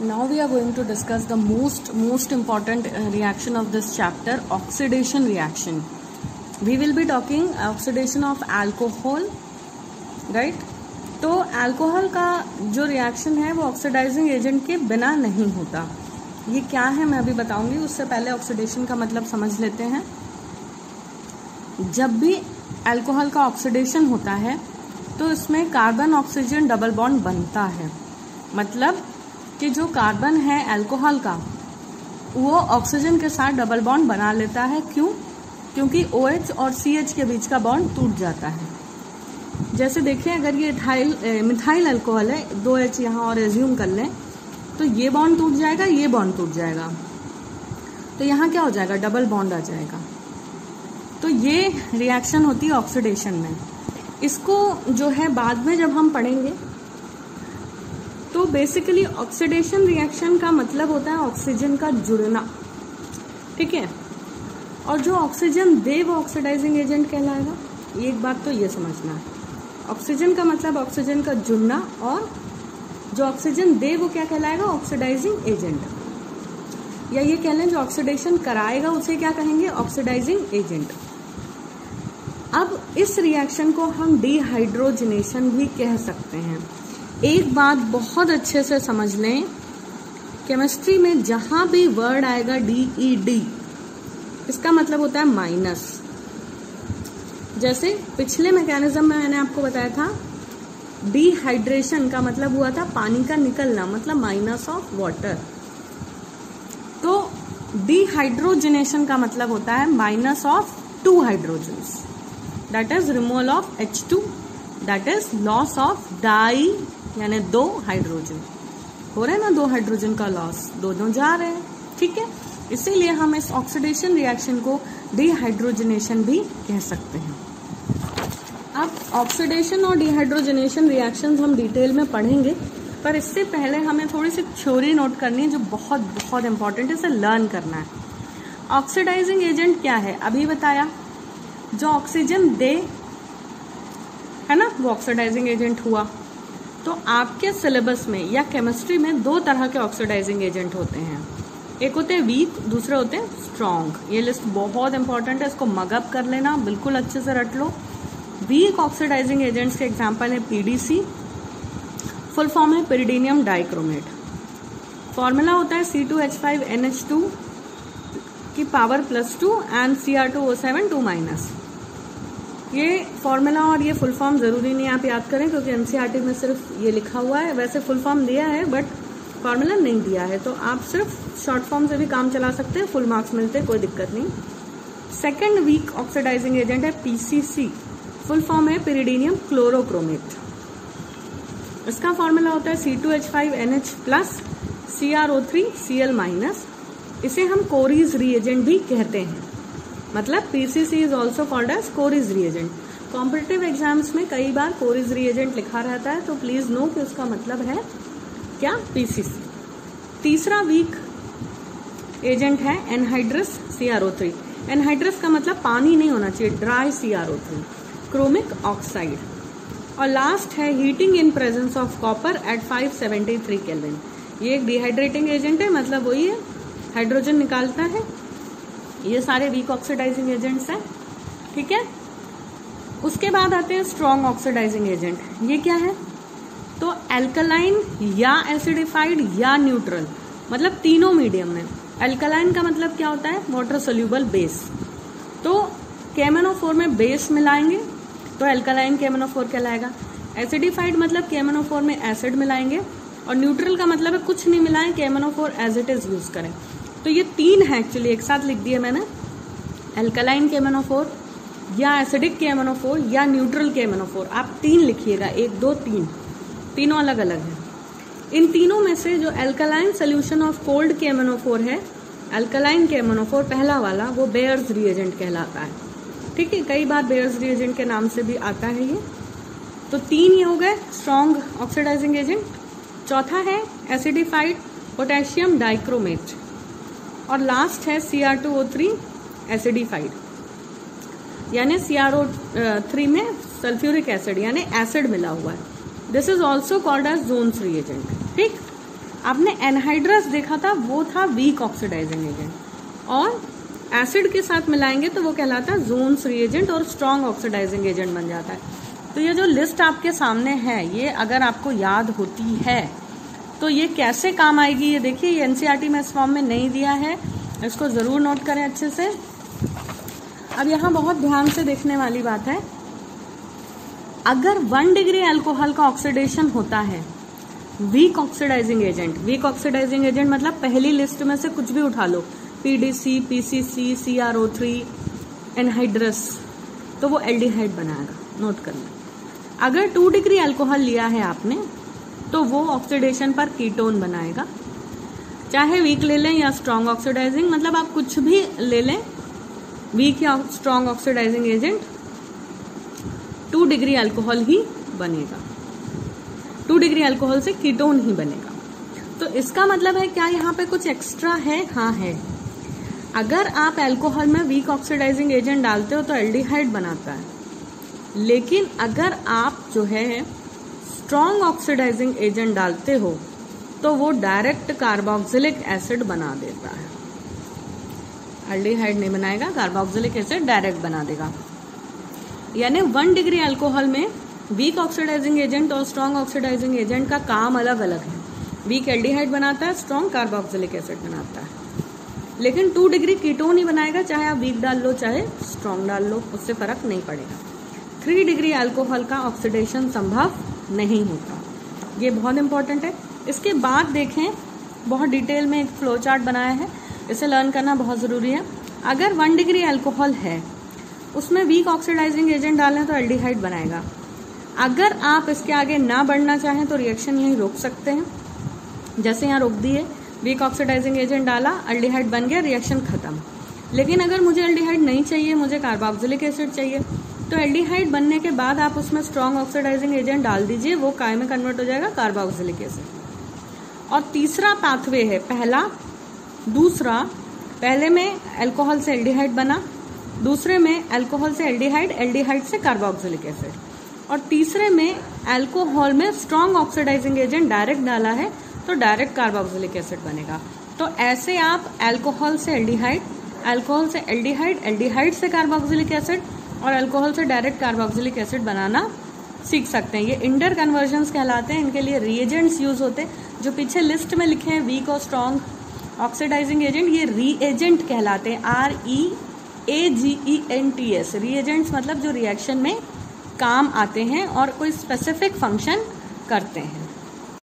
Now we are going to discuss the most important reaction of this chapter, oxidation reaction. We will be talking oxidation of alcohol, right? तो alcohol का जो reaction है वो oxidising agent के बिना नहीं होता. ये क्या है मैं अभी बताऊंगी. उससे पहले ऑक्सीडेशन का मतलब समझ लेते हैं. जब भी अल्कोहल का ऑक्सीडेशन होता है तो इसमें कार्बन ऑक्सीजन डबल बॉन्ड बनता है. मतलब कि जो कार्बन है अल्कोहल का वो ऑक्सीजन के साथ डबल बॉन्ड बना लेता है. क्यों? क्योंकि OH और CH के बीच का बॉन्ड टूट जाता है. जैसे देखिए, अगर ये मिथाइल अल्कोहल है, 2H यहाँ और एज्यूम कर लें, तो ये बॉन्ड टूट जाएगा, ये बॉन्ड टूट जाएगा, तो यहाँ क्या हो जाएगा, डबल बॉन्ड आ जाएगा. तो ये रिएक्शन होती है ऑक्सीडेशन में. इसको जो है बाद में जब हम पढ़ेंगे तो बेसिकली ऑक्सीडेशन रिएक्शन का मतलब होता है ऑक्सीजन का जुड़ना. ठीक है. और जो ऑक्सीजन दे वो ऑक्सीडाइजिंग एजेंट कहलाएगा. एक बात तो ये समझना है, ऑक्सीजन का मतलब ऑक्सीजन का जुड़ना, और जो ऑक्सीजन दे वो क्या कहलाएगा, ऑक्सीडाइजिंग एजेंट. या ये कह लें जो ऑक्सीडेशन कराएगा उसे क्या कहेंगे, ऑक्सीडाइजिंग एजेंट. अब इस रिएक्शन को हम डिहाइड्रोजनेशन भी कह सकते हैं. एक बात बहुत अच्छे से समझ लें, केमिस्ट्री में जहां भी वर्ड आएगा DED, इसका मतलब होता है माइनस. जैसे पिछले मैकेनिज्म में मैंने आपको बताया था, डिहाइड्रेशन का मतलब हुआ था पानी का निकलना, मतलब माइनस ऑफ वाटर. तो डिहाइड्रोजनेशन का मतलब होता है minus of 2 hydrogens, that is removal of H2, that is loss of di, यानी 2 हाइड्रोजन हो रहे हैं ना, 2 हाइड्रोजन का लॉस, दोनों जा रहे हैं. ठीक है. इसीलिए हम इस ऑक्सीडेशन रिएक्शन को डिहाइड्रोजनेशन भी कह सकते हैं. अब ऑक्सीडेशन और डिहाइड्रोजनेशन रिएक्शंस हम डिटेल में पढ़ेंगे, पर इससे पहले हमें थोड़ी सी थ्योरी नोट करनी है जो बहुत बहुत इंपॉर्टेंट है, इसे लर्न करना है. ऑक्सीडाइजिंग एजेंट क्या है अभी बताया, जो ऑक्सीजन दे है ना वो ऑक्सीडाइजिंग एजेंट हुआ. तो आपके सिलेबस में या केमिस्ट्री में 2 तरह के ऑक्सीडाइजिंग एजेंट होते हैं. एक होते हैं वीक, दूसरे होते हैं स्ट्रॉन्ग. ये लिस्ट बहुत इंपॉर्टेंट है, इसको मगअप कर लेना, बिल्कुल अच्छे से रट लो. वीक ऑक्सीडाइजिंग एजेंट्स के एग्जांपल है PDC, फुल फॉर्म है पिरिडीनियम डाइक्रोमेट. फॉर्मूला होता है C2H5NH2 की पावर +2 एंड Cr2O7 2-. ये फॉर्मूला और ये फुल फॉर्म जरूरी नहीं आप याद करें, क्योंकि NCERT में सिर्फ ये लिखा हुआ है. वैसे फुल फॉर्म दिया है बट फॉर्मूला नहीं दिया है, तो आप सिर्फ शॉर्ट फॉर्म से भी काम चला सकते हैं, फुल मार्क्स मिलते हैं, कोई दिक्कत नहीं. सेकेंड वीक ऑक्सीडाइजिंग एजेंट है PCC, फुल फॉर्म है पिरिडीनियम क्लोरोक्रोमेट. इसका फॉर्मूला होता है C2H5NH प्लस CrO3Cl-. इसे हम कोरीज रिएजेंट भी कहते हैं. मतलब PCC is also called as Corey's reagent. Competitive exams में कई बार कोरीज रिएजेंट लिखा रहता है, तो प्लीज नो कि उसका मतलब है क्या, PCC. तीसरा वीक एजेंट है एनहाइड्रस CrO3. एनहाइड्रस का मतलब पानी नहीं होना चाहिए, ड्राई CrO3, क्रोमिक ऑक्साइड. और लास्ट है heating in presence of copper at 573 kelvin. ये एक डिहाइड्रेटिंग एजेंट है, मतलब वही है, हाइड्रोजन निकालता है. ये सारे वीक ऑक्सीडाइजिंग एजेंट्स हैं. ठीक है. उसके बाद आते हैं स्ट्रॉन्ग ऑक्सीडाइजिंग एजेंट. ये क्या है, तो एल्कलाइन या एसिडिफाइड या न्यूट्रल, मतलब तीनों मीडियम में. एल्कलाइन का मतलब क्या होता है, वाटर सोल्यूबल बेस. तो KMnO4 में बेस मिलाएंगे तो एल्कलाइन KMnO4 कहलाएगा. एसिडिफाइड मतलब KMnO4 में एसिड मिलाएंगे, और न्यूट्रल का मतलब है कुछ नहीं मिलाएं, KMnO4 as it is use करें. तो ये 3 है एक्चुअली, एक साथ लिख दिया मैंने, एल्कलाइन KMnO4 या एसिडिक KMnO4 या न्यूट्रल KMnO4. आप 3 लिखिएगा, 1 2 3, तीनों अलग अलग है. इन तीनों में से जो alkaline solution of cold KMnO4 है, एल्कलाइन KMnO4 पहला वाला, वो बेयर्स रिएजेंट कहलाता है. ठीक है. कई बार बेयर्स रिएजेंट के नाम से भी आता है ये. तो 3 ये हो गए स्ट्रॉन्ग ऑक्सीडाइजिंग एजेंट. चौथा है एसिडिफाइड पोटेशियम डाइक्रोमेट, और लास्ट है Cr2O3 एसिडिफाइड, यानी CrO3 में सल्फ्यूरिक एसिड यानी एसिड मिला हुआ है. This is also called as Jones reagent. ठीक. आपने एनहाइड्रस देखा था, वो था वीक ऑक्सीडाइजिंग एजेंट, और एसिड के साथ मिलाएंगे तो वो कहलाता है जोन्स रिएजेंट और स्ट्रॉन्ग ऑक्सीडाइजिंग एजेंट बन जाता है। तो ये जो लिस्ट आपके सामने है, ये अगर आपको याद होती है तो ये कैसे काम आएगी, ये देखिए, ये एनसीईआरटी में इस फॉर्म में नहीं दिया है, इसको जरूर नोट करें अच्छे से। अब यहाँ बहुत ध्यान से देखने वाली बात है, अगर 1 डिग्री अल्कोहल का ऑक्सीडेशन होता है weak oxidizing agent, weak oxidizing agent मतलब पहली लिस्ट में से कुछ भी उठा लो, पीडीसी, पीसीसी, CrO3, एनहाइड्रस, तो वो एल्डिहाइड बनाएगा, नोट करना। अगर 2 डिग्री अल्कोहल लिया है आपने तो वो ऑक्सीडेशन पर कीटोन बनाएगा, चाहे वीक ले लें या स्ट्रॉन्ग ऑक्सीडाइजिंग, मतलब आप कुछ भी ले लें, वीक या strong oxidising agent 2 degree alcohol ही बनेगा, 2 डिग्री अल्कोहल से कीटोन ही बनेगा। तो इसका मतलब है क्या यहाँ पे कुछ एक्स्ट्रा है? हाँ है। अगर आप अल्कोहल में वीक ऑक्सीडाइजिंग एजेंट डालते हो तो एल्डिहाइड बनाता है, लेकिन अगर आप जो है स्ट्रॉन्ग ऑक्सीडाइजिंग एजेंट डालते हो तो वो डायरेक्ट कार्बोक्सिलिक एसिड बना देता है, एल्डिहाइड नहीं बनाएगा, कार्बोक्सिलिक एसिड डायरेक्ट बना देगा। यानी 1 डिग्री अल्कोहल में वीक ऑक्सीडाइजिंग एजेंट और स्ट्रॉन्ग ऑक्सीडाइजिंग एजेंट का काम अलग अलग है। वीक एल्डिहाइड बनाता है, स्ट्रॉन्ग कार्बोक्सिलिक एसिड बनाता है, लेकिन 2 डिग्री कीटोन ही बनाएगा, चाहे आप वीक डाल लो चाहे स्ट्रॉन्ग डाल लो, उससे फर्क नहीं पड़ेगा। 3 डिग्री अल्कोहल का ऑक्सीडेशन संभव नहीं होता, ये बहुत इंपॉर्टेंट है। इसके बाद देखें, बहुत डिटेल में एक फ्लो चार्ट बनाया है, इसे लर्न करना बहुत जरूरी है। अगर 1 डिग्री अल्कोहल है, उसमें वीक ऑक्सीडाइजिंग एजेंट डालें तो एल्डिहाइड बनाएगा। अगर आप इसके आगे ना बढ़ना चाहें तो रिएक्शन यहीं रोक सकते हैं, जैसे यहाँ रोक दिए, वीक ऑक्सीडाइजिंग एजेंट डाला, एल्डिहाइड बन गया, रिएक्शन खत्म। लेकिन अगर मुझे एल्डिहाइड नहीं चाहिए, मुझे कार्बोक्सिलिक एसिड चाहिए, तो एल्डिहाइड बनने के बाद आप उसमें स्ट्रॉन्ग ऑक्सीडाइजिंग एजेंट डाल दीजिए, वो काय में कन्वर्ट हो जाएगा कार्बोक्सिलिक एसिड। और तीसरा पाथवे है, दूसरा, पहले में अल्कोहल से एल्डिहाइड बना, दूसरे में अल्कोहल से एल्डिहाइड, एल्डिहाइड से कार्बोक्सिलिक एसिड, और तीसरे में अल्कोहल में स्ट्रॉन्ग ऑक्सीडाइजिंग एजेंट डायरेक्ट डाला है तो डायरेक्ट कार्बोक्सिलिक एसिड बनेगा। तो ऐसे आप अल्कोहल से एल्डिहाइड, अल्कोहल से एल्डिहाइड, एल्डिहाइड से कार्बोक्सिलिक एसिड और अल्कोहल से डायरेक्ट कार्बोक्सिलिक एसिड बनाना सीख सकते हैं। ये इंटर कन्वर्जन्स कहलाते हैं, इनके लिए रिएजेंट्स यूज होते हैं, जो पीछे लिस्ट में लिखे हैं वीक और स्ट्रॉन्ग ऑक्सीडाइजिंग एजेंट, ये रीएजेंट कहलाते हैं, REAGENTS। रीएजेंट्स मतलब जो रिएक्शन में काम आते हैं और कोई स्पेसिफिक फंक्शन करते हैं।